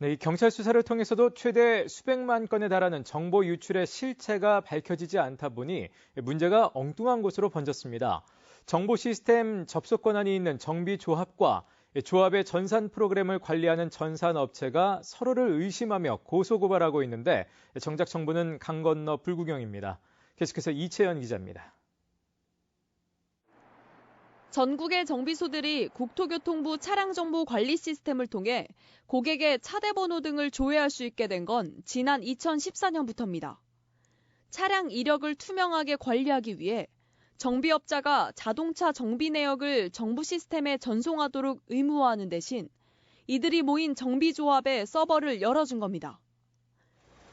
네, 이 경찰 수사를 통해서도 최대 수백만 건에 달하는 정보 유출의 실체가 밝혀지지 않다 보니 문제가 엉뚱한 곳으로 번졌습니다. 정보 시스템 접속 권한이 있는 정비조합과 조합의 전산 프로그램을 관리하는 전산업체가 서로를 의심하며 고소고발하고 있는데 정작 정부는 강 건너 불구경입니다. 계속해서 이채연 기자입니다. 전국의 정비소들이 국토교통부 차량정보 관리 시스템을 통해 고객의 차대 번호 등을 조회할 수 있게 된 건 지난 2014년부터입니다. 차량 이력을 투명하게 관리하기 위해 정비업자가 자동차 정비 내역을 정부 시스템에 전송하도록 의무화하는 대신 이들이 모인 정비조합의 서버를 열어준 겁니다.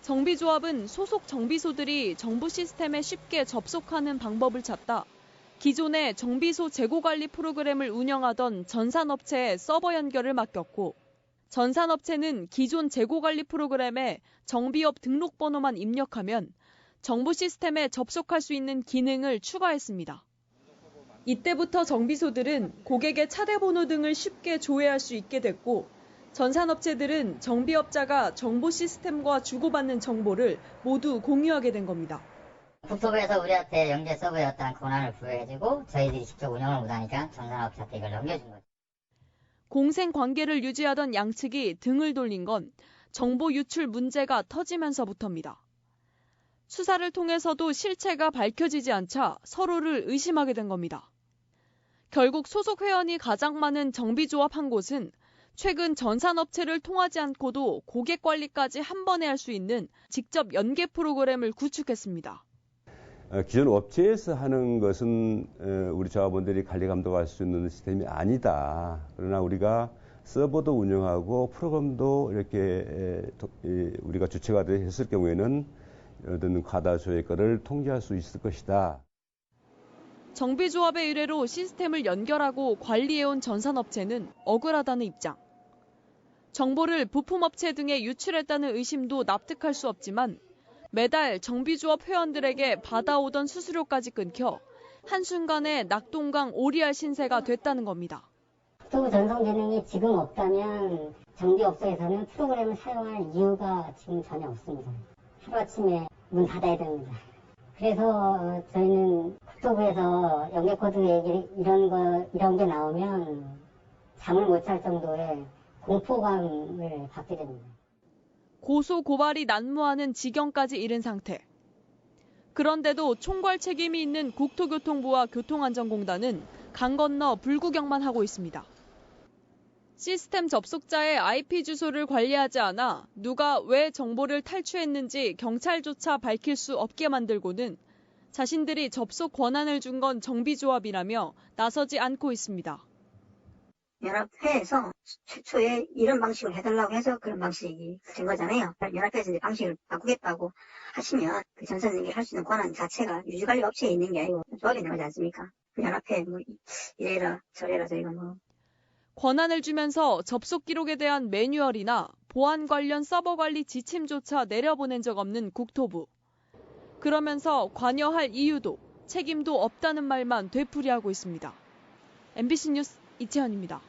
정비조합은 소속 정비소들이 정부 시스템에 쉽게 접속하는 방법을 찾다 기존의 정비소 재고관리 프로그램을 운영하던 전산업체에 서버 연결을 맡겼고 전산업체는 기존 재고관리 프로그램에 정비업 등록번호만 입력하면 정부 시스템에 접속할 수 있는 기능을 추가했습니다. 이때부터 정비소들은 고객의 차대 번호 등을 쉽게 조회할 수 있게 됐고 전산업체들은 정비업자가 정보 시스템과 주고받는 정보를 모두 공유하게 된 겁니다. 국토부에서 우리한테 영재 서버였다는 권한을 부여해주고 저희들이 직접 운영을 못하니까 전산업체한테 이걸 넘겨준 거죠. 공생 관계를 유지하던 양측이 등을 돌린 건 정보 유출 문제가 터지면서부터입니다. 수사를 통해서도 실체가 밝혀지지 않자 서로를 의심하게 된 겁니다. 결국 소속 회원이 가장 많은 정비조합 한 곳은 최근 전산업체를 통하지 않고도 고객 관리까지 한 번에 할 수 있는 직접 연계 프로그램을 구축했습니다. 기존 업체에서 하는 것은 우리 조합원들이 관리 감독할 수 있는 시스템이 아니다. 그러나 우리가 서버도 운영하고 프로그램도 이렇게 우리가 주체가 됐을 경우에는 어떤 과다 소의 거를 통제할 수 있을 것이다. 정비조합의 의뢰로 시스템을 연결하고 관리해온 전산업체는 억울하다는 입장. 정보를 부품업체 등에 유출했다는 의심도 납득할 수 없지만 매달 정비조합 회원들에게 받아오던 수수료까지 끊겨 한순간에 낙동강 오리알 신세가 됐다는 겁니다. 국토부 전송 기능이 지금 없다면 정비업소에서는 프로그램을 사용할 이유가 지금 전혀 없습니다. 하루아침에 문 닫아야 됩니다. 그래서 저희는 국토부에서 연계코드 얘기 이런 게 나오면 잠을 못 잘 정도의 공포감을 받게 됩니다. 고소 고발이 난무하는 지경까지 이른 상태. 그런데도 총괄 책임이 있는 국토교통부와 교통안전공단은 강 건너 불구경만 하고 있습니다. 시스템 접속자의 IP 주소를 관리하지 않아 누가 왜 정보를 탈취했는지 경찰조차 밝힐 수 없게 만들고는 자신들이 접속 권한을 준 건 정비조합이라며 나서지 않고 있습니다. 연합회에서 최초에 이런 방식을 해달라고 해서 그런 방식이 된 거잖아요. 연합회에서 이제 방식을 바꾸겠다고 하시면 그 전산 연결할 수 있는 권한 자체가 유지관리 업체에 있는 게 아니고 조합에 나오지 않습니까? 그 연합회 뭐 이래라 저래라 저희가 뭐. 권한을 주면서 접속 기록에 대한 매뉴얼이나 보안 관련 서버 관리 지침조차 내려보낸 적 없는 국토부. 그러면서 관여할 이유도 책임도 없다는 말만 되풀이하고 있습니다. MBC 뉴스 이채연입니다.